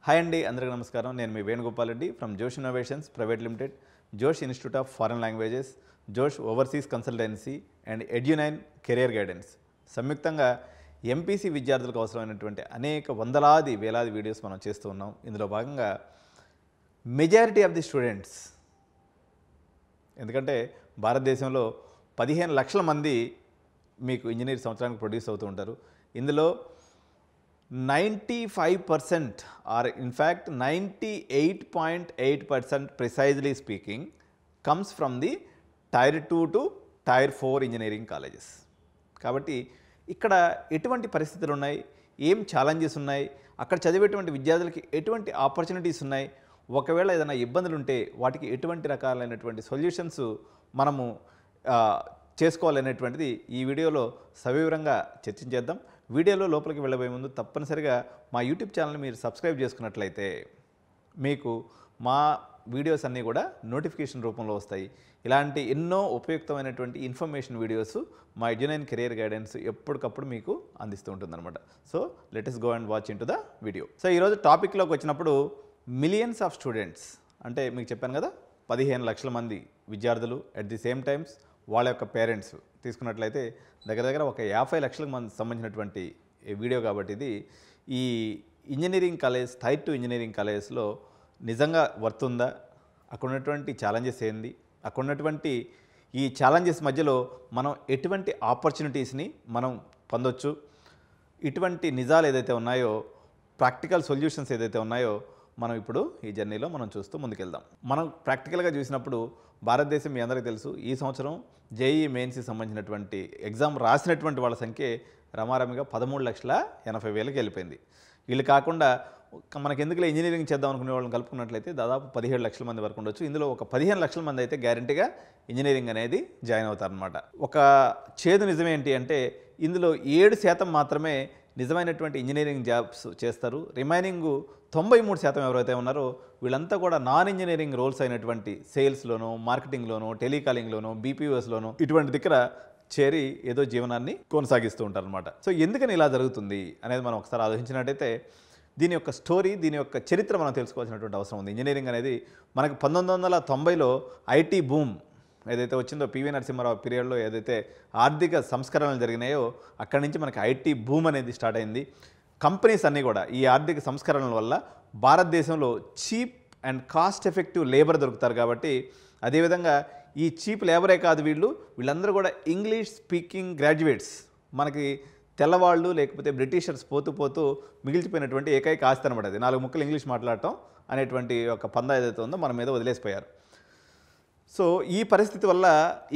Hi అండి, అందరికీ నమస్కారం. నేను మీ Venugopal Reddy from Josh innovations private limited, Josh institute of foreign languages, Josh overseas consultancy and Edunine career guidance సంయుక్తంగా ఎంపీసీ విద్యార్థులకు అవసరమైనటువంటి అనేక వందలాది వేలాది వీడియోస్ మనం చేస్తూ ఉన్నాం. ఇందులో భాగంగా మెజారిటీ ఆఫ్ ది స్టూడెంట్స్, ఎందుకంటే భారతదేశంలో 15 లక్షల మంది మీకు ఇంజనీర్ సంవత్సరానికి ప్రొడ్యూస్ అవుతూ ఉంటారు. ఇందులో 95% or in fact 98.8% precisely speaking comes from the tier 2 to tier 4 engineering colleges. కాబట్టి ఇక్కడ ఎటువంటి పరిస్థితులు ఉన్నాయి, ఏం ఛాలెంజెస్ ఉన్నాయి, అక్కడ చదివేటువంటి విద్యార్థులకి ఎటువంటి ఆపర్చునిటీస్ ఉన్నాయి, ఒకవేళ ఏదైనా ఇబ్బందులు ఉంటే వాటికి ఎటువంటి రకాలైనటువంటి సొల్యూషన్స్ మనము చేసుకోవాలనేటువంటిది ఈ వీడియోలో సవివరంగా చర్చించేద్దాం. వీడియోలో లోపలికి వెళ్ళబోయే ముందు తప్పనిసరిగా మా యూట్యూబ్ ఛానల్ని మీరు సబ్స్క్రైబ్ చేసుకున్నట్లయితే మీకు మా వీడియోస్ అన్నీ కూడా నోటిఫికేషన్ రూపంలో వస్తాయి. ఇలాంటి ఎన్నో ఉపయుక్తమైనటువంటి ఇన్ఫర్మేషన్ వీడియోస్ మా ఎడ్యునైన్ కెరియర్ గైడెన్స్ ఎప్పటికప్పుడు మీకు అందిస్తూ ఉంటుందన్నమాట. So let us go and watch in to the video. So ఈరోజు టాపిక్లోకి వచ్చినప్పుడు మిలియన్స్ ఆఫ్ స్టూడెంట్స్, అంటే మీకు చెప్పాను కదా 15 లక్షల మంది విద్యార్థులు, అట్ ది సేమ్ టైమ్స్ వాళ్ళ యొక్క పేరెంట్స్ తీసుకున్నట్లయితే దగ్గర ఒక 50 లక్షల మంది సంబంధించినటువంటి వీడియో. కాబట్టి ఇది ఈ ఇంజనీరింగ్ కాలేజ్, టైర్ 2 ఇంజనీరింగ్ కాలేజ్లో నిజంగా వర్త్ ఉందా, అక్కడ ఉన్నటువంటి ఛాలెంజెస్ ఏంది, అక్కడ ఉన్నటువంటి ఈ ఛాలెంజెస్ మధ్యలో మనం ఎటువంటి ఆపర్చునిటీస్ని మనం పొందొచ్చు, ఇటువంటి నిజాలు ఏదైతే ఉన్నాయో, ప్రాక్టికల్ సొల్యూషన్స్ ఏదైతే ఉన్నాయో మనం ఇప్పుడు ఈ జర్నీలో మనం చూస్తూ ముందుకెళ్దాం. మనం ప్రాక్టికల్గా చూసినప్పుడు భారతదేశం మీ అందరికీ తెలుసు, ఈ సంవత్సరం జేఈఈ మెయిన్స్కి సంబంధించినటువంటి ఎగ్జామ్ రాసినటువంటి వాళ్ళ సంఖ్య రమారమిగా 13,80,000కి వెళ్ళిపోయింది. వీళ్ళు కాకుండా మనకి ఎందుకులే ఇంజనీరింగ్ చేద్దాం అనుకునే వాళ్ళని కలుపుకున్నట్లయితే దాదాపు 17 లక్షల మంది వరకు ఉండొచ్చు. ఇందులో ఒక 15 లక్షల మంది అయితే గ్యారంటీగా ఇంజనీరింగ్ అనేది జాయిన్ అవుతారనమాట. ఒక చేదు నిజం ఏంటి అంటే ఇందులో 7% మాత్రమే నిజమైనటువంటి ఇంజనీరింగ్ జాబ్స్ చేస్తారు. రిమైనింగ్ 93% ఎవరైతే ఉన్నారో వీళ్ళంతా కూడా నాన్ ఇంజనీరింగ్ రోల్స్ అయినటువంటి సేల్స్లోనో, మార్కెటింగ్లోనో, టెలికాలింగ్లోనో, బీపీఓస్లోనో ఇటువంటి దగ్గర చేరి ఏదో జీవనాన్ని కొనసాగిస్తూ ఉంటారనమాట. సో ఎందుకని ఇలా జరుగుతుంది అనేది మనం ఒకసారి ఆలోచించినట్టయితే దీని యొక్క స్టోరీ, దీని యొక్క చరిత్ర మనం తెలుసుకోవాల్సినటువంటి అవసరం ఉంది. ఇంజనీరింగ్ అనేది మనకు 1990లో ఐటీ బూమ్ ఏదైతే వచ్చిందో, పివి నరసింహారావు పీరియడ్లో ఏదైతే ఆర్థిక సంస్కరణలు జరిగినాయో అక్కడి నుంచి మనకి ఐటీ బూమ్ అనేది స్టార్ట్ అయింది. కంపెనీస్ అన్నీ కూడా ఈ ఆర్థిక సంస్కరణల వల్ల భారతదేశంలో cheap and cost effective labour దొరుకుతారు. కాబట్టి అదేవిధంగా ఈ చీప్ లేబరే కాదు, వీళ్ళందరూ కూడా ఇంగ్లీష్ స్పీకింగ్ గ్రాడ్యుయేట్స్, మనకి తెల్లవాళ్ళు లేకపోతే బ్రిటిషర్స్ పోతూ పోతూ మిగిల్చిపోయినటువంటి ఏకైక ఆస్తి అనమాట. అది 4 ముక్కలు ఇంగ్లీష్ మాట్లాడటం అనేటువంటి ఒక పందా ఏదైతే ఉందో మన మీద వదిలేసిపోయారు. సో ఈ పరిస్థితి వల్ల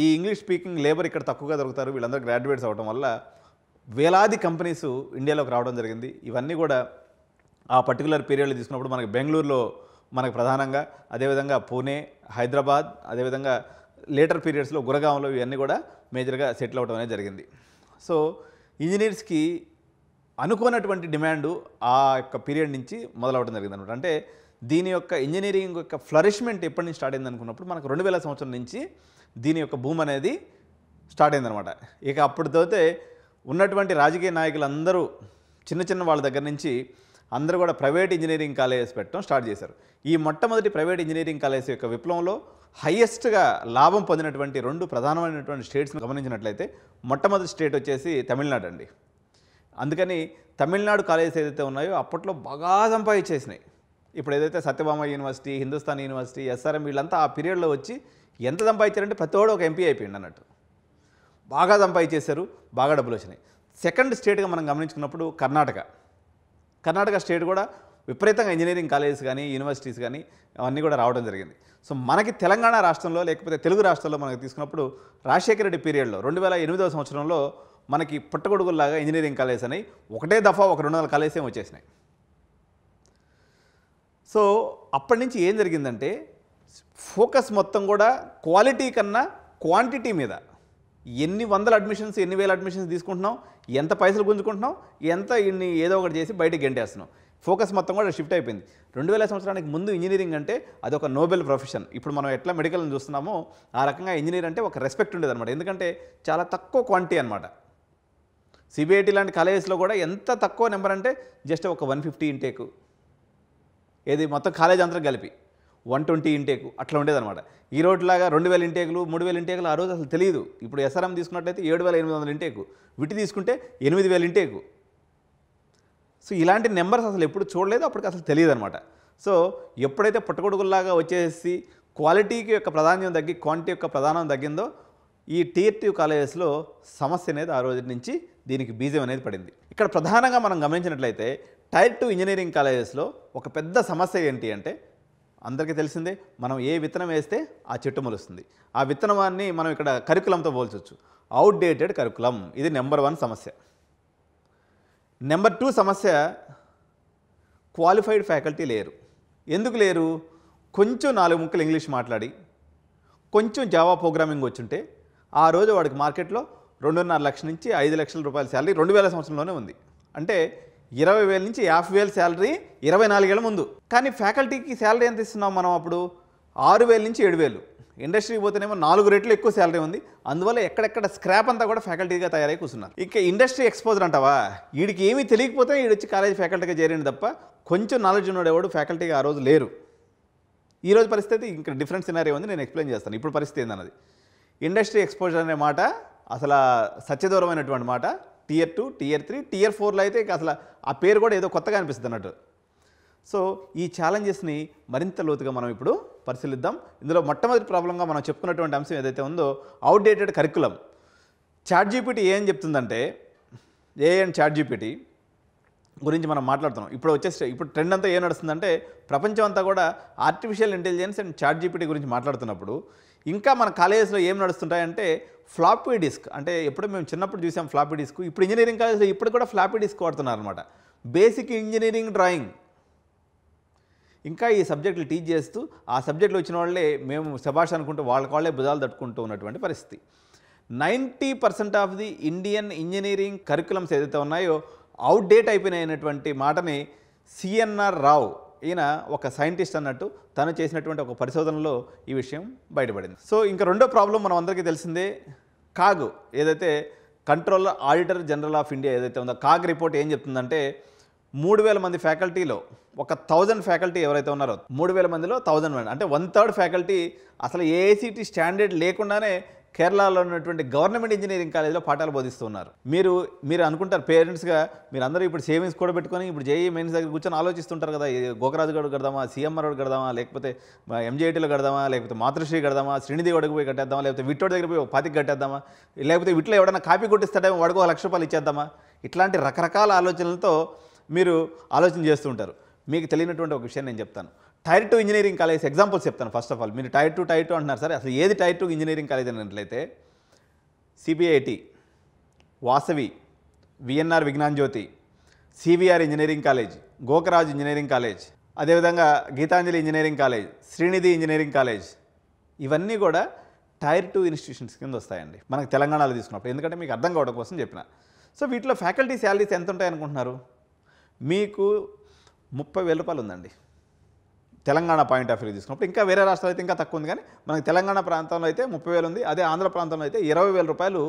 ఈ ఇంగ్లీష్ స్పీకింగ్ లేబర్ ఇక్కడ తక్కువగా దొరుకుతారు. వీళ్ళందరూ గ్రాడ్యుయేట్స్ అవడం వల్ల వేలాది కంపెనీస్ ఇండియాలోకి రావడం జరిగింది. ఇవన్నీ కూడా ఆ పర్టికులర్ పీరియడ్లో తీసుకున్నప్పుడు మనకి బెంగళూరులో మనకు ప్రధానంగా, అదేవిధంగా పూణే, హైదరాబాద్, అదేవిధంగా లేటర్ పీరియడ్స్లో గురగాంలో ఇవన్నీ కూడా మేజర్గా సెటిల్ అవ్వడం అనేది జరిగింది. సో ఇంజనీర్స్కి అనుకున్నటువంటి డిమాండు ఆ యొక్క పీరియడ్ నుంచి మొదలవడం జరిగింది అనమాట. అంటే దీని యొక్క ఇంజనీరింగ్ యొక్క ఫ్లరిష్మెంట్ ఎప్పటి నుంచి స్టార్ట్ అయింది అనుకున్నప్పుడు మనకు 2000 సంవత్సరం నుంచి దీని యొక్క భూమి అనేది స్టార్ట్ అయిందనమాట. ఇక అప్పటితోతే ఉన్నటువంటి రాజకీయ నాయకులందరూ చిన్న వాళ్ళ దగ్గర నుంచి అందరూ కూడా ప్రైవేట్ ఇంజనీరింగ్ కాలేజెస్ పెట్టడం స్టార్ట్ చేశారు. ఈ మొట్టమొదటి ప్రైవేట్ ఇంజనీరింగ్ కాలేజ్ యొక్క విప్లవంలో హైయెస్ట్గా లాభం పొందినటువంటి 2 ప్రధానమైనటువంటి స్టేట్స్ని గమనించినట్లయితే మొట్టమొదటి స్టేట్ వచ్చేసి తమిళనాడు అండి. అందుకని తమిళనాడు కాలేజెస్ ఏదైతే ఉన్నాయో అప్పట్లో బాగా సంపాదించేసినాయి. ఇప్పుడు ఏదైతే Satyabhama university, Hindustan university, SRM వీళ్ళంతా ఆ పీరియడ్లో వచ్చి ఎంత సంపాదించారంటే ప్రతి ఒక్కడు ఒక ఎంపీ అయిపోయింది అన్నట్టు. బాగా సంపాదించేశారు, బాగా డబ్బులు వచ్చినాయి. సెకండ్ స్టేట్గా మనం గమనించుకున్నప్పుడు కర్ణాటక స్టేట్ కూడా విపరీతంగా ఇంజనీరింగ్ కాలేజెస్ కానీ, యూనివర్సిటీస్ కానీ అవన్నీ కూడా రావడం జరిగింది. సో మనకి తెలంగాణ రాష్ట్రంలో లేకపోతే తెలుగు రాష్ట్రాల్లో మనకి తీసుకున్నప్పుడు రాజశేఖర రెడ్డి పీరియడ్లో 2008వ సంవత్సరంలో మనకి పుట్టగొడుగుల్లాగా ఇంజనీరింగ్ కాలేజ్ అని ఒకటే దఫా ఒక 200 కాలేజెస్ ఏమి వచ్చేసినాయి. సో అప్పటి నుంచి ఏం జరిగిందంటే ఫోకస్ మొత్తం కూడా క్వాలిటీ కన్నా క్వాంటిటీ మీద. ఎన్ని వందల అడ్మిషన్స్, ఎన్ని వేల అడ్మిషన్స్ తీసుకుంటున్నాం, ఎంత పైసలు గుంజుకుంటున్నాం, ఎంత ఇన్ని ఏదో ఒకటి చేసి బయటకు గెంటేస్తున్నాం. ఫోకస్ మొత్తం కూడా షిఫ్ట్ అయిపోయింది. 2000 సంవత్సరానికి ముందు ఇంజనీరింగ్ అంటే అదొక నోబెల్ ప్రొఫెషన్. ఇప్పుడు మనం ఎట్లా మెడికల్ని చూస్తున్నామో ఆ రకంగా ఇంజనీర్ అంటే ఒక రెస్పెక్ట్ ఉండేది అనమాట. ఎందుకంటే చాలా తక్కువ క్వాంటిటీ అనమాట. సిబిఐటి లాంటి కాలేజెస్లో కూడా ఎంత తక్కువ నెంబర్ అంటే జస్ట్ ఒక 150 ఇంటేక్, ఏది మొత్తం కాలేజ్ అంతా కలిపి 120 ఇంటేకు అట్లా ఉండేదన్నమాట. ఈ రోజులాగా 2000 ఇంటేకులు 3000 ఇంటేకులు ఆ రోజు అసలు తెలియదు. ఇప్పుడు ఎస్ఆర్ఎం తీసుకున్నట్లయితే 7800 ఇంటేకు, విటి తీసుకుంటే 8000 ఇంటేకు. సో ఇలాంటి నెంబర్స్ అసలు ఎప్పుడు చూడలేదు, అప్పటికి అసలు తెలియదు అనమాట. సో ఎప్పుడైతే పుట్టగొడుగుల్లాగా వచ్చేసి క్వాలిటీకి యొక్క ప్రాధాన్యం తగ్గి క్వాంటిటీ యొక్క ప్రాధాన్యం తగ్గిందో ఈ Tier 2 కాలేజెస్లో సమస్య అనేది ఆ రోజు నుంచి దీనికి బీజం అనేది పడింది. ఇక్కడ ప్రధానంగా మనం గమనించినట్లయితే Tier 2 ఇంజనీరింగ్ కాలేజెస్లో ఒక పెద్ద సమస్య ఏంటి అంటే, అందరికీ తెలిసిందే, మనం ఏ విత్తనం వేస్తే ఆ చెట్టు మొలుస్తుంది. ఆ విత్తనాన్ని మనం ఇక్కడ కరికులంతో పోల్చొచ్చు. అవుట్డేటెడ్ కరికులం, ఇది నెంబర్ 1 సమస్య. నెంబర్ 2 సమస్య, క్వాలిఫైడ్ ఫ్యాకల్టీ లేరు. ఎందుకు లేరు? కొంచెం 4 ముక్కలు ఇంగ్లీష్ మాట్లాడి కొంచెం జావా ప్రోగ్రామింగ్ వచ్చుంటే ఆ రోజు వాడికి మార్కెట్లో 2.5 లక్షల నుంచి 5 లక్షల రూపాయల శాలరీ 2000 సంవత్సరంలోనే ఉంది. అంటే 20,000 నుంచి 50,000 శాలరీ 24 ఏళ్ల ముందు. కానీ ఫ్యాకల్టీకి శాలరీ ఎంత ఇస్తున్నాం మనం అప్పుడు? 6,000 నుంచి 7,000. ఇండస్ట్రీకి పోతేనేమో 4 రెట్లు ఎక్కువ శాలరీ ఉంది. అందువల్ల ఎక్కడెక్కడ స్క్రాప్ అంతా కూడా ఫ్యాకల్టీగా తయారై కూర్చున్నారు. ఇక ఇండస్ట్రీ ఎక్స్పోజర్ అంటావా, వీడికి ఏమీ తెలియకపోతే వీడొచ్చి కాలేజ్ ఫ్యాకల్టీగా చేరింది తప్ప కొంచెం నాలెడ్జ్ ఉన్నాడేవాడు ఫ్యాకల్టీగా ఆ రోజు లేరు. ఈ రోజు పరిస్థితి ఇంకా డిఫరెంట్ సినారియో ఉంది, నేను ఎక్స్ప్లెయిన్ చేస్తాను ఇప్పుడు పరిస్థితి ఏందన్నది. ఇండస్ట్రీ ఎక్స్పోజర్ అనే మాట అసలు సత్యదూరమైనటువంటి మాట. Tier 2, Tier 3, Tier 4లో అయితే అసలు ఆ పేరు కూడా ఏదో కొత్తగా అనిపిస్తుంది అన్నట్టు. సో ఈ ఛాలెంజెస్ని మరింత లోతుగా మనం ఇప్పుడు పరిశీలిద్దాం. ఇందులో మొట్టమొదటి ప్రాబ్లంగా మనం చెప్పుకున్నటువంటి అంశం ఏదైతే ఉందో అవుట్డేటెడ్ కరికులం. ChatGPT ఏం చెప్తుందంటే, అండ్ ChatGPT గురించి మనం మాట్లాడుతున్నాం. ఇప్పుడు ట్రెండ్ అంతా ఏం నడుస్తుందంటే, ప్రపంచం అంతా కూడా ఆర్టిఫిషియల్ ఇంటెలిజెన్స్ అండ్ ChatGPT గురించి మాట్లాడుతున్నప్పుడు ఇంకా మన కాలేజెస్లో ఏం నడుస్తుంటాయంటే ఫ్లాపీ డిస్క్. అంటే ఎప్పుడు మేము చిన్నప్పుడు చూసాం ఫ్లాపీ డిస్క్, ఇప్పుడు ఇంజనీరింగ్ కాలేజ్లో ఇప్పుడు కూడా ఫ్లాపీ డిస్క్ వాడుతున్నారు అనమాట. బేసిక్ ఇంజనీరింగ్ డ్రాయింగ్ ఇంకా ఈ సబ్జెక్టులు టీచ్ చేస్తూ ఆ సబ్జెక్టులు వచ్చిన వాళ్ళే మేము శభాష్ అనుకుంటూ వాళ్ళే భుజాలు తట్టుకుంటూ ఉన్నటువంటి పరిస్థితి. 90% of the Indian engineering curriculums ఏదైతే ఉన్నాయో అవుట్డేట్ అయిపోయినటువంటి మాటని CNR రావు, ఈయన ఒక సైంటిస్ట్ అన్నట్టు తను చేసినటువంటి ఒక పరిశోధనలో ఈ విషయం బయటపడింది. సో ఇంకా రెండో ప్రాబ్లం మనం అందరికీ తెలిసిందే, కాగ్ ఏదైతే controller auditor general of India ఏదైతే ఉందో కాగ్ రిపోర్ట్ ఏం చెప్తుందంటే 3,000 మంది ఫ్యాకల్టీలో ఒక 1000 ఫ్యాకల్టీ ఎవరైతే ఉన్నారో 3,000 మందిలో 1000 మంది అంటే 1/3 ఫ్యాకల్టీ అసలు AICT స్టాండర్డ్ లేకుండానే కేరళలో ఉన్నటువంటి గవర్నమెంట్ ఇంజనీరింగ్ కాలేజీలో పాఠాలు బోధిస్తున్నారు. మీరు అనుకుంటారు పేరెంట్స్గా, మీరు అందరూ ఇప్పుడు సేవింగ్స్ కూడా పెట్టుకొని ఇప్పుడు JEE మెయిన్స్ దగ్గర కూర్చొని ఆలోచిస్తుంటారు కదా, గోకరాజు గడు కడదామా, CMR రోడ్ కడదామా, లేకపోతే MJITలో కడదామా, లేకపోతే మాతృశ్రీ కడదామా, శ్రీనిధి వాడికి పోయి కట్టేద్దామా, లేకపోతే విట్టోడి దగ్గర పోయి 25 కట్టేద్దామా, లేకపోతే విట్లో ఎవడన్నా కాపీ కొట్టిస్తాడేమో వాడికి 1 లక్ష రూపాయలు ఇచ్చేద్దామా, ఇట్లాంటి రకరకాల ఆలోచనలతో మీరు ఆలోచన చేస్తూ ఉంటారు. మీకు తెలియనటువంటి ఒక విషయం నేను చెప్తాను. Tier 2 ఇంజనీరింగ్ కాలేజ్ ఎగ్జాంపుల్స్ చెప్తాను. ఫస్ట్ ఆఫ్ ఆల్ మీరు Tier 2 అంటున్నారు సరే, అసలు ఏది Tier 2 ఇంజనీరింగ్ కాలేజ్ అన్నట్లయితే CBIT, Vasavi, VNR Vignan Jyothi, CVR engineering college, Gokaraj engineering college, అదేవిధంగా Geethanjali engineering college, Sreenidhi engineering college, ఇవన్నీ కూడా Tier 2 ఇన్స్టిట్యూషన్స్ కింద వస్తాయండి మనకు తెలంగాణలో తీసుకున్నప్పుడు. ఎందుకంటే మీకు అర్థం కావడం కోసం చెప్పిన. సో వీటిలో ఫ్యాకల్టీ శాలరీస్ ఎంత ఉంటాయి అనుకుంటున్నారు? మీకు 30,000 రూపాయలు ఉందండి తెలంగాణ పాయింట్ ఆఫ్ వ్యూ తీసుకున్నప్పుడు. ఇంకా వేరే రాష్ట్రాలు అయితే ఇంకా తక్కువ ఉంది, కానీ మనకి తెలంగాణ ప్రాంతంలో అయితే 30,000 ఉంది. అదే ఆంధ్ర ప్రాంతంలో అయితే 20,000 రూపాయలు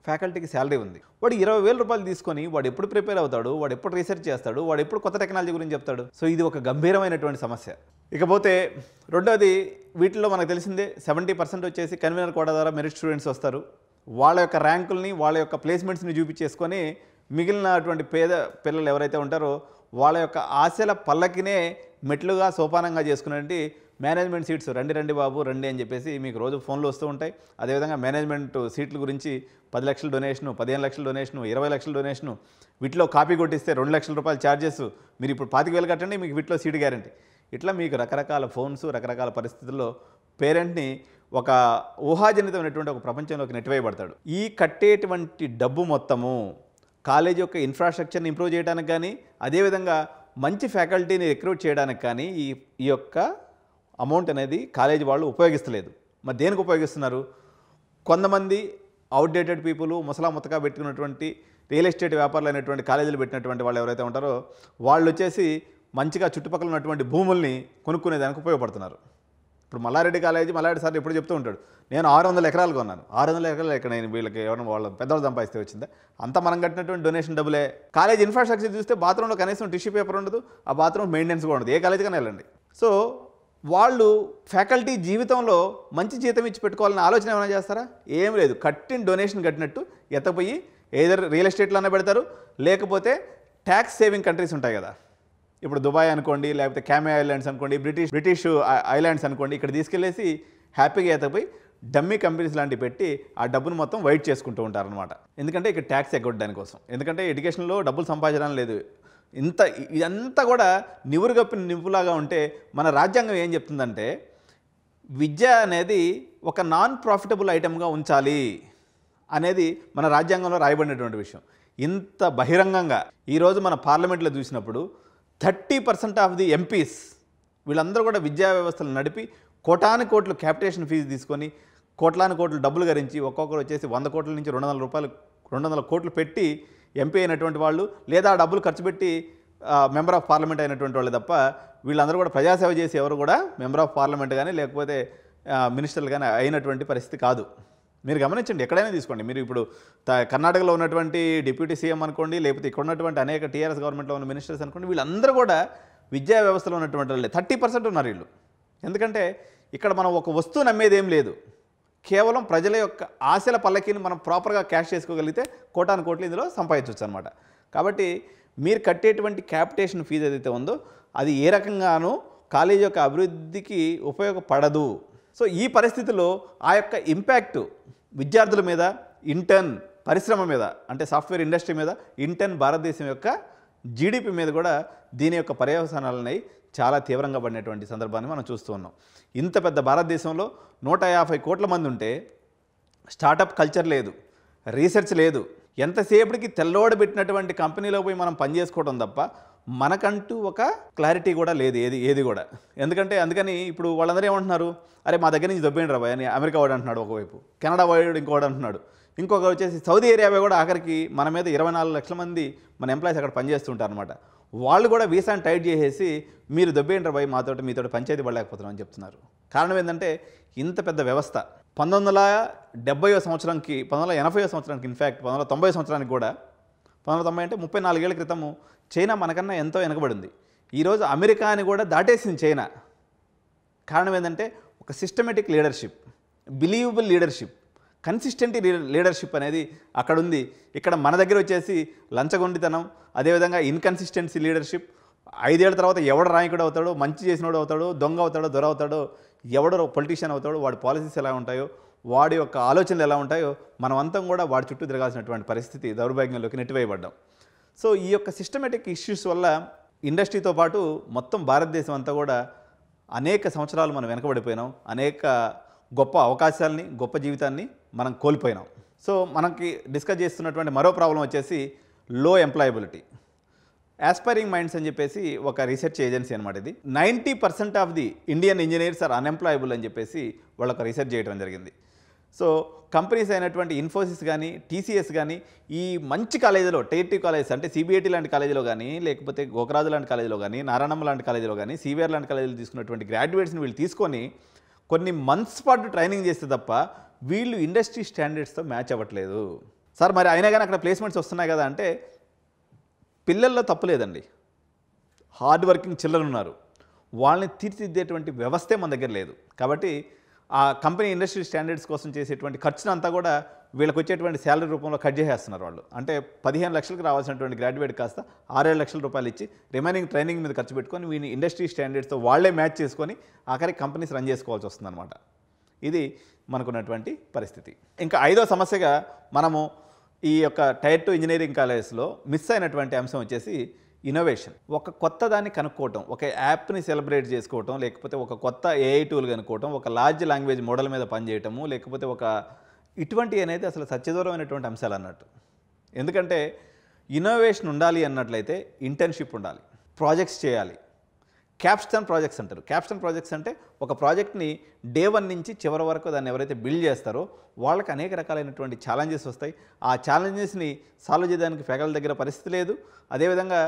ఫ్యాకల్టీకి శాలరీ ఉంది. వాడు 20,000 రూపాయలు తీసుకొని వాడు ఎప్పుడు ప్రిపేర్ అవుతాడు, వాడు ఎప్పుడు రీసెర్చ్ చేస్తాడు, వాడు ఎప్పుడు కొత్త టెక్నాలజీ గురించి చెప్తాడు? సో ఇది ఒక గంభీరమైనటువంటి సమస్య. ఇకపోతే రెండోది, వీటిలో మనకు తెలిసిందే 70% వచ్చేసి కన్వీనర్ కోటా ద్వారా మెరిట్ స్టూడెంట్స్ వస్తారు. వాళ్ళ యొక్క ర్యాంకుల్ని వాళ్ళ యొక్క ప్లేస్మెంట్స్ని చూపించేసుకొని మిగిలినటువంటి పేద పిల్లలు ఎవరైతే ఉంటారో వాళ్ళ యొక్క ఆశల పల్లకినే మెట్లుగా సోపానంగా చేసుకునేటి మేనేజ్మెంట్ సీట్స్ రండి బాబు రండి అని చెప్పేసి మీకు రోజు ఫోన్లు వస్తూ ఉంటాయి. అదేవిధంగా మేనేజ్మెంట్ సీట్ల గురించి 10 లక్షల డొనేషను, 15 లక్షల డొనేషను, 20 లక్షల డొనేషను, వీటిలో కాపీ కొట్టిస్తే 2 లక్షల రూపాయలు ఛార్జెస్, మీరు ఇప్పుడు 25,000 కట్టండి మీకు వీటిలో సీట్ గ్యారంటీ. ఇట్లా మీకు రకరకాల ఫోన్స్, రకరకాల పరిస్థితుల్లో పేరెంట్ని ఒక ఊహాజనితమైనటువంటి ఒక ప్రపంచంలోకి నెట్టివేయబడతాడు. ఈ కట్టేటువంటి డబ్బు మొత్తము కాలేజ్ యొక్క ఇన్ఫ్రాస్ట్రక్చర్ని ఇంప్రూవ్ చేయడానికి కానీ, అదేవిధంగా మంచి ఫ్యాకల్టీని రిక్రూట్ చేయడానికి కానీ ఈ యొక్క అమౌంట్ అనేది కాలేజీ వాళ్ళు ఉపయోగిస్తలేదు. మరి దేనికి ఉపయోగిస్తున్నారు? కొంతమంది అవుట్డేటెడ్ పీపుల్, ముతకా పెట్టుకున్నటువంటి రియల్ ఎస్టేట్ వ్యాపారులు అయినటువంటి కాలేజీలు పెట్టినటువంటి వాళ్ళు ఎవరైతే ఉంటారో వాళ్ళు వచ్చేసి మంచిగా చుట్టుపక్కల ఉన్నటువంటి భూముల్ని కొనుక్కునేదానికి ఉపయోగపడుతున్నారు. ఇప్పుడు మల్లారెడ్డి కాలేజీ మల్లారెడ్డి సార్ ఎప్పుడు చెప్తూ ఉంటాడు, నేను 600 ఎకరాలు కొన్నాను. 600 ఎకరాలు ఎక్కడ నేను వీళ్ళకి ఎవరైనా వాళ్ళ పెద్దవాళ్ళు సంపాదిస్తే వచ్చిందా? అంతా మనం కట్టినటువంటి డొనేషన్ డబ్బులే. కాలేజ్ ఇన్ఫ్రాస్ట్రక్చర్ చూస్తే బాత్రూంలో కనీసం టిష్యూ పేపర్ ఉండదు, ఆ బాత్రూమ్ మెయింటెనెన్స్ కూడా ఉండదు. ఏ కాలేజీకైనా వెళ్ళండి. సో వాళ్ళు ఫ్యాకల్టీ జీవితంలో మంచి జీతం ఇచ్చి పెట్టుకోవాలని ఆలోచన ఏమైనా చేస్తారా? ఏం లేదు. కట్టిన డొనేషన్ కట్టినట్టు ఎత్తపోయి ఏదర్ రియల్ ఎస్టేట్లోనే పెడతారు, లేకపోతే ట్యాక్స్ సేవింగ్ కంట్రీస్ ఉంటాయి కదా, ఇప్పుడు దుబాయ్ అనుకోండి, లేకపోతే క్యామే ఐలాండ్స్ అనుకోండి, బ్రిటిష్ ఐలాండ్స్ అనుకోండి, ఇక్కడ తీసుకెళ్ళేసి హ్యాపీగా ఎత్తపోయి డమ్మీ కంపెనీస్ లాంటివి పెట్టి ఆ డబ్బును మొత్తం వైట్ చేసుకుంటూ ఉంటారనమాట. ఎందుకంటే ఇక్కడ ట్యాక్స్ ఎగ్గొట్టడానికి కోసం. ఎందుకంటే ఎడ్యుకేషన్లో డబ్బులు సంపాదించడం లేదు. ఇదంతా కూడా నివురుగప్పిన నింపులాగా ఉంటే మన రాజ్యాంగం ఏం చెప్తుందంటే విద్య అనేది ఒక నాన్ ప్రాఫిటబుల్ ఐటమ్గా ఉంచాలి అనేది మన రాజ్యాంగంలో రాయబడినటువంటి విషయం. ఇంత బహిరంగంగా ఈరోజు మన పార్లమెంట్లో చూసినప్పుడు 30% ఆఫ్ ది ఎంపీస్ వీళ్ళందరూ కూడా విద్యా వ్యవస్థలు నడిపి కోటాను కోట్లు క్యాపిటేషన్ ఫీజు తీసుకొని కోట్లాను కోట్లు డబ్బులు గరించి ఒక్కొక్కరు వచ్చేసి 100 కోట్ల నుంచి 200 కోట్లు పెట్టి ఎంపీ అయినటువంటి వాళ్ళు, లేదా ఆ డబ్బులు ఖర్చు పెట్టి మెంబర్ ఆఫ్ పార్లమెంట్ అయినటువంటి వాళ్ళు తప్ప వీళ్ళందరూ కూడా ప్రజాసేవ చేసి ఎవరు కూడా మెంబర్ ఆఫ్ పార్లమెంట్ కానీ లేకపోతే మినిస్టర్లు కానీ అయినటువంటి పరిస్థితి కాదు. మీరు గమనించండి, ఎక్కడైనా తీసుకోండి. మీరు ఇప్పుడు కర్ణాటకలో ఉన్నటువంటి డిప్యూటీ సీఎం అనుకోండి, లేకపోతే ఇక్కడ ఉన్నటువంటి అనేక టీఆర్ఎస్ గవర్నమెంట్లో ఉన్న మినిస్టర్స్ అనుకోండి, వీళ్ళందరూ కూడా విద్యా వ్యవస్థలో ఉన్నటువంటి వాళ్ళే. 30% ఉన్నారు వీళ్ళు. ఎందుకంటే ఇక్కడ మనం ఒక వస్తువు నమ్మేది ఏం లేదు, కేవలం ప్రజల యొక్క ఆశల పల్లకీని మనం ప్రాపర్గా క్యాష్ చేసుకోగలిగితే కోటాను కోట్లు ఇందులో సంపాదించవచ్చు అనమాట. కాబట్టి మీరు కట్టేటువంటి క్యాపిటేషన్ ఫీజు ఏదైతే ఉందో అది ఏ రకంగానూ కాలేజీ యొక్క అభివృద్ధికి ఉపయోగపడదు. సో ఈ పరిస్థితిలో ఆ యొక్క ఇంపాక్ట్ విద్యార్థుల మీద, ఇంటర్న్ పరిశ్రమ మీద, అంటే సాఫ్ట్వేర్ ఇండస్ట్రీ మీద, ఇంటర్న్ భారతదేశం యొక్క జీడిపి మీద కూడా దీని యొక్క పర్యవసానాలని చాలా తీవ్రంగా పడినటువంటి సందర్భాన్ని మనం చూస్తూ ఉన్నాం. ఇంత పెద్ద భారతదేశంలో 150 కోట్ల మంది ఉంటే స్టార్టప్ కల్చర్ లేదు, రీసెర్చ్ లేదు. ఎంతసేపటికి తెల్లోడబెట్టినటువంటి కంపెనీలో పోయి మనం పనిచేసుకోవడం తప్ప మనకంటూ ఒక క్లారిటీ కూడా లేదు ఏది కూడా. అందుకని ఇప్పుడు వాళ్ళందరూ ఏమంటున్నారు, అరే మా దగ్గర నుంచి దొబ్బేయండి రాబాయ్ అని అమెరికా వాడు అంటున్నాడు ఒకవైపు, కెనడా వాడు ఇంకోటి అంటున్నాడు, ఇంకొక వచ్చేసి సౌదీ అరేబియా కూడా ఆఖరికి మన మీద 24 లక్షల మంది మన ఎంప్లాయీస్ అక్కడ పనిచేస్తుంటారు అనమాట. వాళ్ళు కూడా వీసాని టైట్ చేసేసి మీరు దొబ్బేయండి రాబాయ్ మీతో పంచాయతీ పడలేకపోతున్నామని చెప్తున్నారు. కారణం ఏంటంటే ఇంత పెద్ద వ్యవస్థ 1970వ సంవత్సరానికి 1980వ సంవత్సరానికి ఇన్ఫ్యాక్ట్ 1990 సంవత్సరానికి కూడా 1990 అంటే 34 ఏళ్ల క్రితము చైనా మనకన్నా ఎంతో వెనకబడింది. ఈరోజు అమెరికాని కూడా దాటేసింది చైనా. కారణం ఏంటంటే ఒక systematic leadership, believable leadership, consistent leadership అనేది అక్కడ ఉంది. ఇక్కడ మన దగ్గర వచ్చేసి లంచగొండితనం, అదేవిధంగా ఇన్కన్సిస్టెన్సీ లీడర్షిప్. 5 ఏళ్ల తర్వాత ఎవడు నాయకుడు అవుతాడో, మంచి చేసినోడు అవుతాడో, దొంగ అవుతాడో, దొర అవుతాడో, ఎవడో పొలిటీషియన్ అవుతాడో, వాడి పాలసీస్ ఎలా ఉంటాయో, వాడి యొక్క ఆలోచనలు ఎలా ఉంటాయో మనమంతా కూడా వాడి చుట్టూ తిరగాల్సినటువంటి పరిస్థితి దౌర్భాగ్యంలోకి నెట్టివేయబడ్డాం. సో ఈ యొక్క సిస్టమేటిక్ ఇష్యూస్ వల్ల ఇండస్ట్రీతో పాటు మొత్తం భారతదేశం అంతా కూడా అనేక సంవత్సరాలు మనం వెనకబడిపోయినాం. అనేక గొప్ప అవకాశాలని, గొప్ప జీవితాన్ని మనం కోల్పోయినాం. సో మనకి డిస్కస్ చేస్తున్నటువంటి మరో ప్రాబ్లం వచ్చేసి లో ఎంప్లాయబిలిటీ. ఆస్పైరింగ్ మైండ్స్ అని చెప్పేసి ఒక రీసెర్చ్ ఏజెన్సీ అనమాట. ఇది 90% of the Indian engineers are unemployable అని చెప్పేసి వాళ్ళొక రీసెర్చ్ చేయడం జరిగింది. సో కంపెనీస్ అయినటువంటి ఇన్ఫోసిస్ కానీ, టీసీఎస్ కానీ ఈ మంచి కాలేజీలో, టైర్ 2 కాలేజెస్ అంటే సిబిఐటి లాంటి కాలేజీలో కానీ, లేకపోతే గోకరాజు లాంటి కాలేజీలో కానీ, నారాయణమ్మ లాంటి కాలేజీలో కానీ, సివిఆర్ లాంటి కాలేజీలో తీసుకున్నటువంటి గ్రాడ్యుయేట్స్ని వీళ్ళు తీసుకొని కొన్ని మంత్స్ పాటు ట్రైనింగ్ చేస్తే తప్ప వీళ్ళు ఇండస్ట్రీ స్టాండర్డ్స్తో మ్యాచ్ అవ్వట్లేదు. సార్ మరి అయినా కానీ అక్కడ ప్లేస్మెంట్స్ వస్తున్నాయి కదా అంటే పిల్లల్లో తప్పు లేదండి. హార్డ్ వర్కింగ్ చిల్డ్రన్ ఉన్నారు, వాళ్ళని తీర్చిదిద్దేటువంటి వ్యవస్థే మన దగ్గర లేదు. కాబట్టి ఆ కంపెనీ ఇండస్ట్రీ స్టాండర్డ్స్ కోసం చేసేటువంటి ఖర్చునంతా కూడా వీళ్ళకి వచ్చేటువంటి శాలరీ రూపంలో కట్ చేసేస్తున్నారు వాళ్ళు. అంటే 15 లక్షలకు రావాల్సినటువంటి గ్రాడ్యుయేట్ కాస్త 6-7 లక్షల రూపాయలు ఇచ్చి రిమైనింగ్ ట్రైనింగ్ మీద ఖర్చు పెట్టుకొని వీని ఇండస్ట్రీ స్టాండర్డ్స్తో వాళ్ళే మ్యాచ్ చేసుకొని ఆఖరికి కంపెనీస్ రన్ చేసుకోవాల్సి వస్తుందన్నమాట. ఇది మనకున్నటువంటి పరిస్థితి. ఇంకా 5వ సమస్యగా మనము ఈ యొక్క టైర్ 2 ఇంజనీరింగ్ కాలేజెస్లో మిస్ అయినటువంటి అంశం వచ్చేసి ఇన్నోవేషన్. ఒక కొత్త దాన్ని కనుక్కోవటం, ఒక యాప్ని సెలబ్రేట్ చేసుకోవటం, లేకపోతే ఒక కొత్త ఏఐ టూల్ కనుక్కోవటం, ఒక లార్జ్ లాంగ్వేజ్ మోడల్ మీద పనిచేయటము, లేకపోతే ఇటువంటి అనేది అసలు సత్యదూరమైనటువంటి అంశాలు అన్నట్టు. ఎందుకంటే ఇన్నోవేషన్ ఉండాలి అన్నట్లయితే ఇంటర్న్షిప్ ఉండాలి, ప్రాజెక్ట్స్ చేయాలి. క్యాప్స్టోన్ ప్రాజెక్ట్స్ అంటారు. క్యాప్స్టోన్ ప్రాజెక్ట్స్ అంటే ఒక ప్రాజెక్ట్ని డే 1 నుంచి చివరి వరకు దాన్ని ఎవరైతే బిల్డ్ చేస్తారో వాళ్ళకి అనేక రకాలైనటువంటి ఛాలెంజెస్ వస్తాయి. ఆ ఛాలెంజెస్ని సాల్వ్ చేయడానికి ఫ్యాకల్టీ దగ్గర పరిస్థితి లేదు. అదేవిధంగా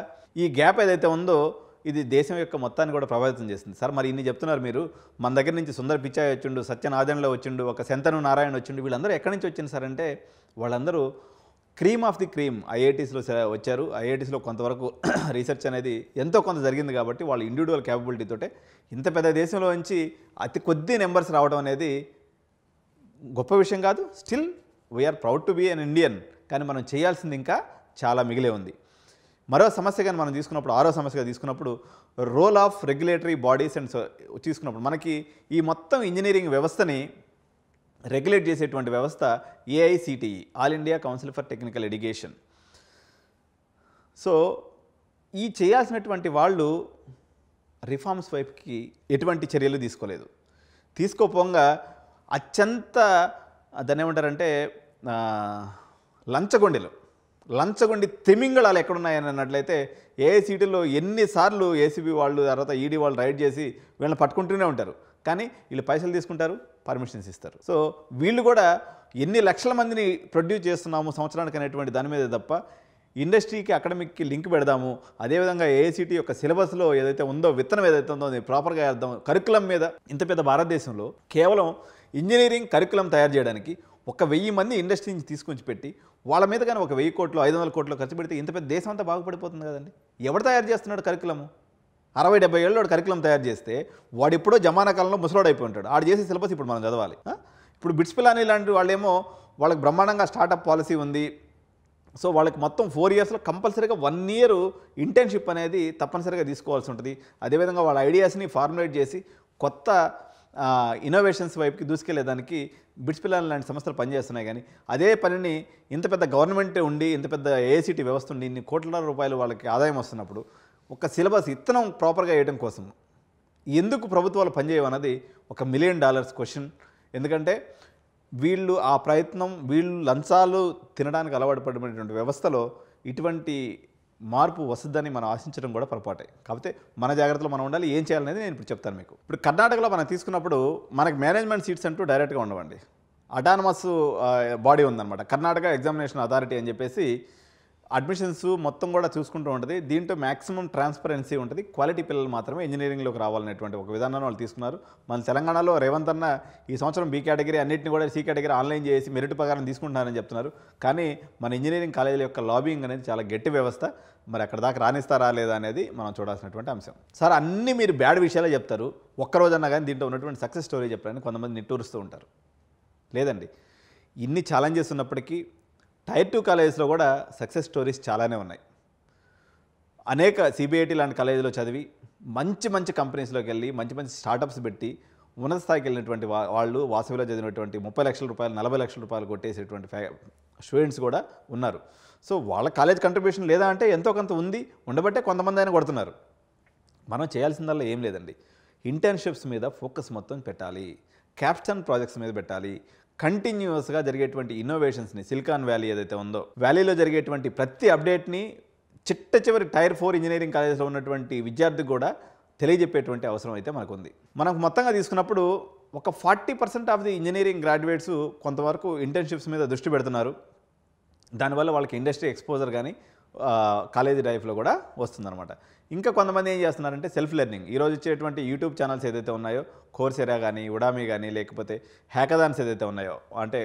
ఈ గ్యాప్ ఏదైతే ఉందో ఇది దేశం యొక్క మొత్తాన్ని కూడా ప్రభావితం చేస్తుంది. సార్ మరి ఇన్ని చెప్తున్నారు మీరు, మన దగ్గర నుంచి సుందర్ పిచాయ్ వచ్చిండు, సత్యనారాయణలో వచ్చిండు, ఒక శంతను నారాయణ వచ్చిండు, వీళ్ళందరూ ఎక్కడి నుంచి వచ్చింది సార్ అంటే వాళ్ళందరూ క్రీమ్ ఆఫ్ ది క్రీమ్ ఐఐటీస్లో వచ్చారు. ఐఐటీస్లో కొంతవరకు రీసెర్చ్ అనేది ఎంతో కొంత జరిగింది కాబట్టి వాళ్ళ ఇండివిజువల్ క్యాపబిలిటీతోటే ఇంత పెద్ద దేశంలో నుంచి అతి కొద్ది నెంబర్స్ రావడం అనేది గొప్ప విషయం కాదు. Still we are proud to be an Indian. కానీ మనం చేయాల్సింది ఇంకా చాలా మిగిలే ఉంది. మరో సమస్య కానీ మనం తీసుకున్నప్పుడు, ఆరో సమస్యగా తీసుకున్నప్పుడు role of regulatory bodies and తీసుకున్నప్పుడు మనకి ఈ మొత్తం ఇంజనీరింగ్ వ్యవస్థని రెగ్యులేట్ చేసేటువంటి వ్యవస్థ AICTE, all India council for technical education. So ఈ చేయాల్సినటువంటి వాళ్ళు రిఫార్మ్స్ వైపుకి ఎటువంటి చర్యలు తీసుకోలేదు. తీసుకోపోగా అత్యంత దాన్ని ఏమంటారంటే లంచగొండి తిమింగళాలు ఎక్కడున్నాయని అన్నట్లయితే ఏఐసిటీలో ఎన్నిసార్లు ఏసీబీ వాళ్ళు తర్వాత ఈడీ వాళ్ళు రైడ్ చేసి వీళ్ళని పట్టుకుంటూనే ఉంటారు. కానీ వీళ్ళు పైసలు తీసుకుంటారు, పర్మిషన్స్ ఇస్తారు. సో వీళ్ళు కూడా ఎన్ని లక్షల మందిని ప్రొడ్యూస్ చేస్తున్నాము సంవత్సరానికి అనేటువంటి దాని మీద తప్ప ఇండస్ట్రీకి అకాడమిక్కి లింక్ పెడదాము, అదేవిధంగా ఏఐసిటీ యొక్క సిలబస్లో ఏదైతే ఉందో విత్తనం ఏదైతే ఉందో అది ప్రాపర్గా వేద్దాం, కరికులం మీద ఇంత పెద్ద భారతదేశంలో కేవలం ఇంజనీరింగ్ కరికులం తయారు చేయడానికి 1000 మంది ఇండస్ట్రీ నుంచి తీసుకొచ్చి పెట్టి వాళ్ళ మీద కానీ 1000 కోట్లు 500 కోట్లు ఖర్చు పెడితే ఇంత పెద్ద దేశం అంతా బాగుపడిపోతుంది కదండి. ఎవడు తయారు చేస్తున్నాడు కరికులము? 60-70 ఏళ్ళు వాడు కరికులం తయారు చేస్తే వాడు ఎప్పుడో జమానా కాలంలో ముసలోడు అయిపోయి ఉంటాడు. ఆడు చేసే సిలబస్ ఇప్పుడు మనం చదవాలి. ఇప్పుడు బిట్స్ పిలానీ లాంటి వాళ్ళేమో వాళ్ళకి బ్రహ్మాండంగా స్టార్టప్ పాలసీ ఉంది. సో వాళ్ళకి మొత్తం 4 ఇయర్స్లో కంపల్సరీగా 1 ఇయర్ ఇంటర్న్షిప్ అనేది తప్పనిసరిగా తీసుకోవాల్సి ఉంటుంది. అదేవిధంగా వాళ్ళ ఐడియాస్ని ఫార్ములేట్ చేసి కొత్త ఇన్నోవేషన్స్ వైపుకి దూసుకెళ్లేదానికి బిట్స్ పిలానీ లాంటి సంస్థలు పనిచేస్తున్నాయి. కానీ అదే పనిని ఇంత పెద్ద గవర్నమెంట్ ఉండి, ఇంత పెద్ద ఏఐసిటీ వ్యవస్థ ఉండి, ఇన్ని కోట్ల రూపాయలు వాళ్ళకి ఆదాయం వస్తున్నప్పుడు ఒక సిలబస్ ఇత్తనం ప్రాపర్గా వేయడం కోసం ఎందుకు ప్రభుత్వాలు పనిచేయవన్నది $1 మిలియన్ క్వశ్చన్. ఎందుకంటే వీళ్ళు ఆ ప్రయత్నం, వీళ్ళు లంచాలు తినడానికి అలవాటు పడినటువంటి వ్యవస్థలో ఇటువంటి మార్పు వస్తుందని మనం ఆశించడం కూడా పొరపాటే. కాకపోతే మన జాగ్రత్తలో మనం ఉండాలి. ఏం చేయాలనేది నేను ఇప్పుడు చెప్తాను మీకు. ఇప్పుడు కర్ణాటకలో మనం తీసుకున్నప్పుడు మనకు మేనేజ్మెంట్ సీట్స్ అంటూ డైరెక్ట్గా ఉండవండి. అటానమస్ బాడీ ఉందన్నమాట, కర్ణాటక ఎగ్జామినేషన్ అథారిటీ అని చెప్పేసి అడ్మిషన్స్ మొత్తం కూడా చూసుకుంటూ ఉంటుంది. దీంట్లో మ్యాక్సిమం ట్రాన్స్పరెన్సీ ఉంటుంది. క్వాలిటీ పిల్లలు మాత్రమే ఇంజనీరింగ్లోకి రావాలనేటువంటి ఒక విధానాన్ని వాళ్ళు తీసుకున్నారు. మన తెలంగాణలో రేవంత్ అన్న ఈ సంవత్సరం బి కేటగిరీ అన్నింటినీ కూడా సి కేటగిరీ ఆన్లైన్ చేసి మెరిట్ ప్రకారం తీసుకుంటున్నారని చెప్తున్నారు. కానీ మన ఇంజనీరింగ్ కాలేజీల యొక్క లాబింగ్ అనేది చాలా గట్టి వ్యవస్థ. మరి అక్కడ దాకా రాణిస్తారా లేదా అనేది మనం చూడాల్సినటువంటి అంశం. సార్ అన్నీ మీరు బ్యాడ్ విషయాలే చెప్తారు, ఒక్కరోజన్నా కానీ దీంట్లో ఉన్నటువంటి సక్సెస్ స్టోరీ చెప్పారని కొంతమంది నిట్టూరుస్తూ ఉంటారు. లేదండి, ఇన్ని ఛాలెంజెస్ ఉన్నప్పటికీ టైర్ 2 కాలేజెస్లో కూడా సక్సెస్ స్టోరీస్ చాలానే ఉన్నాయి. అనేక సిబిఐటి లాంటి కాలేజీలో చదివి మంచి కంపెనీస్లోకి వెళ్ళి మంచి స్టార్టప్స్ పెట్టి ఉన్నత స్థాయికి వెళ్ళినటువంటి వాళ్ళు, వాసవిలో చదివినటువంటి 30 లక్షల రూపాయలు 40 లక్షల రూపాయలు కొట్టేసేటువంటి స్టూడెంట్స్ కూడా ఉన్నారు. సో వాళ్ళ కాలేజ్ కంట్రిబ్యూషన్ లేదా అంటే ఎంతో కొంత ఉంది, ఉండబట్టే కొంతమంది అయినా కొడుతున్నారు. మనం చేయాల్సిందల్లా ఏం లేదండి, ఇంటర్న్షిప్స్ మీద ఫోకస్ మొత్తం పెట్టాలి, క్యాప్స్టోన్ ప్రాజెక్ట్స్ మీద పెట్టాలి. కంటిన్యూస్గా జరిగేటువంటి ఇన్నోవేషన్స్ని, సిలికాన్ వ్యాలీ ఏదైతే ఉందో వ్యాలీలో జరిగేటువంటి ప్రతి అప్డేట్ని చివరి టైర్ 4 ఇంజనీరింగ్ కాలేజెస్లో ఉన్నటువంటి విద్యార్థికి కూడా తెలియజెప్పేటువంటి అవసరం అయితే మనకుంది. మనకు మొత్తంగా తీసుకున్నప్పుడు ఒక 40% ఆఫ్ ది ఇంజనీరింగ్ గ్రాడ్యుయేట్స్ కొంతవరకు ఇంటర్న్షిప్స్ మీద దృష్టి పెడుతున్నారు. దానివల్ల వాళ్ళకి ఇండస్ట్రీ ఎక్స్పోజర్ కానీ కాలేజీ లైఫ్లో కూడా వస్తుందన్నమాట. ఇంకా కొంతమంది ఏం చేస్తున్నారంటే సెల్ఫ్ లెర్నింగ్. ఈరోజు ఇచ్చేటువంటి యూట్యూబ్ ఛానల్స్ ఏదైతే ఉన్నాయో, కోర్సెరా కానీ, ఉడామీ కానీ, లేకపోతే హ్యాకథాన్స్ ఏదైతే ఉన్నాయో, అంటే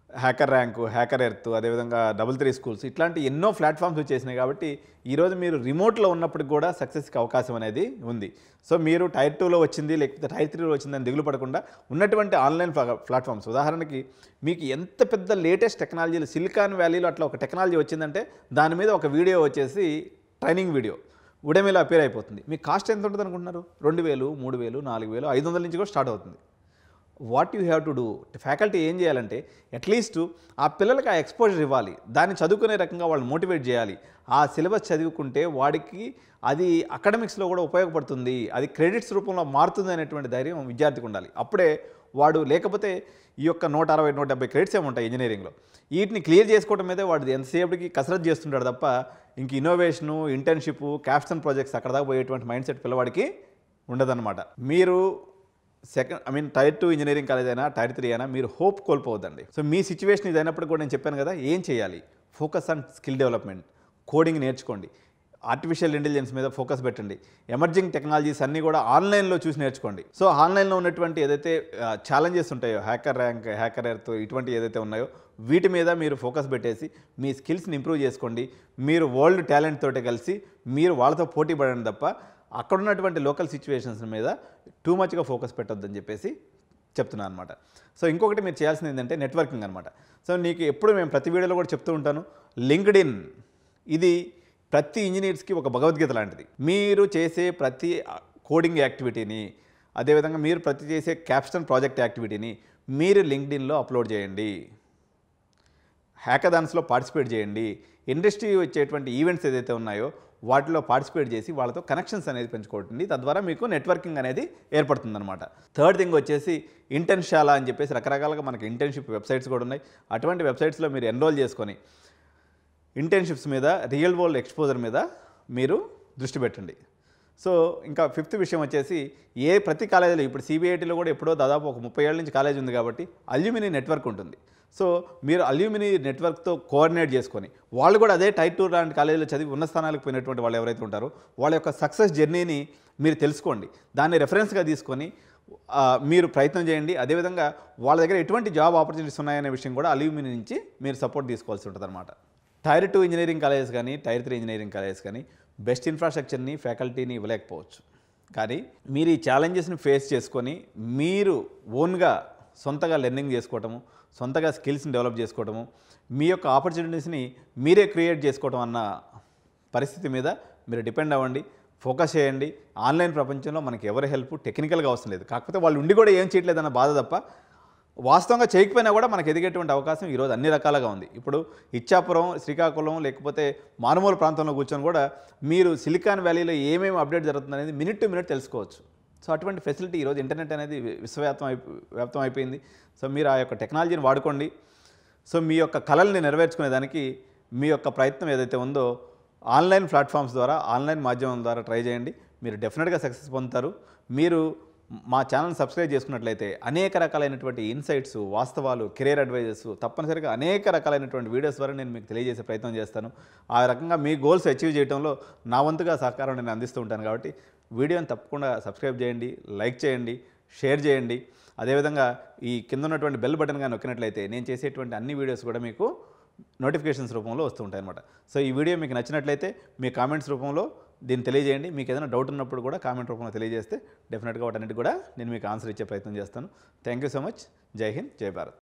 హ్యాకర్ ర్యాంకు, హ్యాకర్ ఎర్త్, అదేవిధంగా 33 స్కూల్స్, ఇట్లాంటి ఎన్నో ప్లాట్ఫామ్స్ వచ్చేసినాయి. కాబట్టి ఈరోజు మీరు రిమోట్లో ఉన్నప్పటికి కూడా సక్సెస్కి అవకాశం అనేది ఉంది. సో మీరు టైర్ 2లో వచ్చింది లేకపోతే టైర్ 3లో వచ్చిందని దిగులు పడకుండా ఉన్నటువంటి ఆన్లైన్ ప్లాట్ఫామ్స్, ఉదాహరణకి మీకు ఎంత పెద్ద లేటెస్ట్ టెక్నాలజీలు, సిలికాన్ వ్యాలీలో అట్లా ఒక టెక్నాలజీ వచ్చిందంటే దాని మీద ఒక వీడియో వచ్చేసి ట్రైనింగ్ వీడియో ఉడమీలో అపేర్ అయిపోతుంది. మీ కాస్ట్ ఎంత ఉంటుంది అనుకుంటున్నారు? 2000, 3000, 4000, 500 నుంచి కూడా స్టార్ట్ అవుతుంది. What you have to do, faculty ఏం చేయాలంటే అట్లీస్ట్ ఆ పిల్లలకి ఆ ఎక్స్పోజర్ ఇవ్వాలి, దాన్ని చదువుకునే రకంగా వాళ్ళు మోటివేట్ చేయాలి. ఆ సిలబస్ చదువుకుంటే వాడికి అది అకాడమిక్స్లో కూడా ఉపయోగపడుతుంది, అది క్రెడిట్స్ రూపంలో మారుతుంది అనేటువంటి ధైర్యం విద్యార్థికి ఉండాలి. అప్పుడే వాడు, లేకపోతే ఈ యొక్క 160, 170 క్రెడిట్స్ ఏముంటాయి ఇంజనీరింగ్లో, వీటిని క్లియర్ చేసుకోవడం మీదే వాడు ఎంతసేపటికి కసరత్ చేస్తుంటాడు తప్ప ఇంక ఇన్నోవేషను, ఇంటర్న్షిప్, క్యాప్స్టోన్ ప్రాజెక్ట్స్ అక్కడ దాకా పోయేటువంటి మైండ్ సెట్ పిల్లవాడికి ఉండదన్నమాట. మీరు టైర్ 2 ఇంజనీరింగ్ కాలేజ్ అయినా టైర్ 3 అయినా మీరు హోప్ కోల్పోవద్దండి. సో మీ సిచ్యువేషన్ ఇది అయినప్పుడు కూడా నేను చెప్పాను కదా, ఏం చేయాలి? Focus on skill development, coding నేర్చుకోండి. ఆర్టిఫిషియల్ ఇంటెలిజెన్స్ మీద ఫోకస్ పెట్టండి. ఎమర్జింగ్ టెక్నాలజీస్ అన్నీ కూడా ఆన్లైన్లో చూసి నేర్చుకోండి. సో ఆన్లైన్లో ఉన్నటువంటి ఏదైతే ఛాలెంజెస్ ఉంటాయో, హ్యాకర్ ర్యాంక్, హ్యాకర్ ఎర్త్, ఇటువంటి ఏదైతే ఉన్నాయో వీటి మీద మీరు ఫోకస్ పెట్టేసి మీ స్కిల్స్ని ఇంప్రూవ్ చేసుకోండి. మీరు వరల్డ్ టాలెంట్ తోటి కలిసి మీరు వాళ్ళతో పోటీ పడండి తప్ప అక్కడ ఉన్నటువంటి లోకల్ సిచ్యువేషన్స్ మీద టూ మచ్గా ఫోకస్ పెట్టొద్దని చెప్పేసి చెప్తున్నాను అనమాట. సో ఇంకొకటి మీరు చేయాల్సింది ఏంటంటే నెట్వర్కింగ్ అనమాట. సో నీకు ఎప్పుడు మేము ప్రతి వీడియోలో కూడా చెప్తూ ఉంటాను, లింక్డ్ఇన్ ఇది ప్రతి ఇంజనీర్స్కి ఒక భగవద్గీత లాంటిది. మీరు చేసే ప్రతి కోడింగ్ యాక్టివిటీని, అదేవిధంగా మీరు ప్రతి చేసే క్యాప్స్టన్ ప్రాజెక్ట్ యాక్టివిటీని మీరు లింక్డ్ఇన్లో అప్లోడ్ చేయండి. హ్యాకథాన్స్లో పార్టిసిపేట్ చేయండి. ఇండస్ట్రీ వచ్చేటువంటి ఈవెంట్స్ ఏదైతే ఉన్నాయో వాటిలో పార్టిసిపేట్ చేసి వాళ్ళతో కనెక్షన్స్ అనేది పెంచుకోండి. తద్వారా మీకు నెట్వర్కింగ్ అనేది ఏర్పడుతుందన్నమాట. థర్డ్ థింగ్ వచ్చేసి ఇంటర్న్షాలా అని చెప్పేసి రకరకాలుగా మనకి ఇంటర్న్షిప్ వెబ్సైట్స్ కూడా ఉన్నాయి. అటువంటి వెబ్సైట్స్లో మీరు ఎన్రోల్ చేసుకొని ఇంటర్న్షిప్స్ మీద, రియల్ వరల్డ్ ఎక్స్పోజర్ మీద మీరు దృష్టి పెట్టండి. సో ఇంకా ఫిఫ్త్ విషయం వచ్చేసి ప్రతి కాలేజీలో ఇప్పుడు సిబిఐటీలో కూడా ఎప్పుడో దాదాపు ఒక 30 ఏళ్ళ నుంచి కాలేజ్ ఉంది కాబట్టి అల్యూమినీ నెట్వర్క్ ఉంటుంది. సో మీరు అల్యూమినీ నెట్వర్క్తో కోఆర్డినేట్ చేసుకొని వాళ్ళు కూడా అదే టైర్ 2 లాంటి కాలేజీలో చదివి ఉన్న స్థానాలకు పోయినటువంటి వాళ్ళు ఎవరైతే ఉంటారో వాళ్ళ యొక్క సక్సెస్ జర్నీని మీరు తెలుసుకోండి. దాన్ని రెఫరెన్స్గా తీసుకొని మీరు ప్రయత్నం చేయండి. అదేవిధంగా వాళ్ళ దగ్గర ఎటువంటి జాబ్ ఆపర్చునిటీస్ ఉన్నాయనే విషయం కూడా అల్యూమినీ నుంచి మీరు సపోర్ట్ తీసుకోవాల్సి ఉంటుంది అనమాట. టైర్ 2 ఇంజనీరింగ్ కాలేజెస్ కానీ, టైర్ 3 ఇంజనీరింగ్ కాలేజెస్ కానీ బెస్ట్ ఇన్ఫ్రాస్ట్రక్చర్ని, ఫ్యాకల్టీని ఇవ్వలేకపోవచ్చు. కానీ మీరు ఈ ఛాలెంజెస్ని ఫేస్ చేసుకొని మీరు ఓన్గా సొంతగా లెర్నింగ్ చేసుకోవటము, సొంతగా స్కిల్స్ని డెవలప్ చేసుకోవటము, మీ యొక్క ఆపర్చునిటీస్ని మీరే క్రియేట్ చేసుకోవటం అన్న పరిస్థితి మీద మీరు డిపెండ్ అవ్వండి. ఫోకస్ చేయండి. ఆన్లైన్ ప్రపంచంలో మనకి ఎవరి హెల్ప్ టెక్నికల్గా అవసరం లేదు. కాకపోతే వాళ్ళు ఉండి కూడా ఏం చేయట్లేదన్న బాధ తప్ప వాస్తవంగా చేయకపోయినా కూడా మనకు ఎదిగేటువంటి అవకాశం ఈరోజు అన్ని రకాలుగా ఉంది. ఇప్పుడు ఇచ్చాపురం, శ్రీకాకుళం లేకపోతే మారుమూల ప్రాంతంలో కూర్చొని కూడా మీరు సిలికాన్ వ్యాలీలో ఏమేమి అప్డేట్ జరుగుతుందనేది మినిట్ టు మినిట్ తెలుసుకోవచ్చు. సో అటువంటి ఫెసిలిటీ ఈరోజు ఇంటర్నెట్ అనేది వ్యాప్తం అయిపోయింది. సో మీరు ఆ యొక్క టెక్నాలజీని వాడుకోండి. సో మీ యొక్క కళల్ని నెరవేర్చుకునేదానికి మీ యొక్క ప్రయత్నం ఏదైతే ఉందో ఆన్లైన్ ప్లాట్ఫామ్స్ ద్వారా, ఆన్లైన్ మాధ్యమం ద్వారా ట్రై చేయండి. మీరు డెఫినెట్గా సక్సెస్ పొందుతారు. మీరు మా ఛానల్ సబ్స్క్రైబ్ చేసుకున్నట్లయితే అనేక రకాలైనటువంటి ఇన్సైట్స్, వాస్తవాలు, కెరీర్ అడ్వైజెస్ తప్పనిసరిగా అనేక రకాలైనటువంటి వీడియోస్ ద్వారా నేను మీకు తెలియజేసే ప్రయత్నం చేస్తాను. ఆ రకంగా మీ గోల్స్ అచీవ్ చేయడంలో నా వంతుగా సహకారం నేను అందిస్తూ ఉంటాను. కాబట్టి వీడియోని తప్పకుండా సబ్స్క్రైబ్ చేయండి, లైక్ చేయండి, షేర్ చేయండి. అదేవిధంగా ఈ కింద ఉన్నటువంటి బెల్ బటన్ కానీ నొక్కినట్లయితే నేను చేసేటువంటి అన్ని వీడియోస్ కూడా మీకు నోటిఫికేషన్స్ రూపంలో వస్తూ ఉంటాయి అన్నమాట. సో ఈ వీడియో మీకు నచ్చినట్లయితే మీ కామెంట్స్ రూపంలో దీన్ని తెలియజేయండి. మీకు ఏదైనా డౌట్ ఉన్నప్పుడు కూడా కామెంట్ రూపంలో తెలియజేస్తే డెఫినెట్గా వాటన్నిటి కూడా నేను మీకు ఆన్సర్ ఇచ్చే ప్రయత్నం చేస్తాను. Thank you so much. జై హింద్, జై భారత్.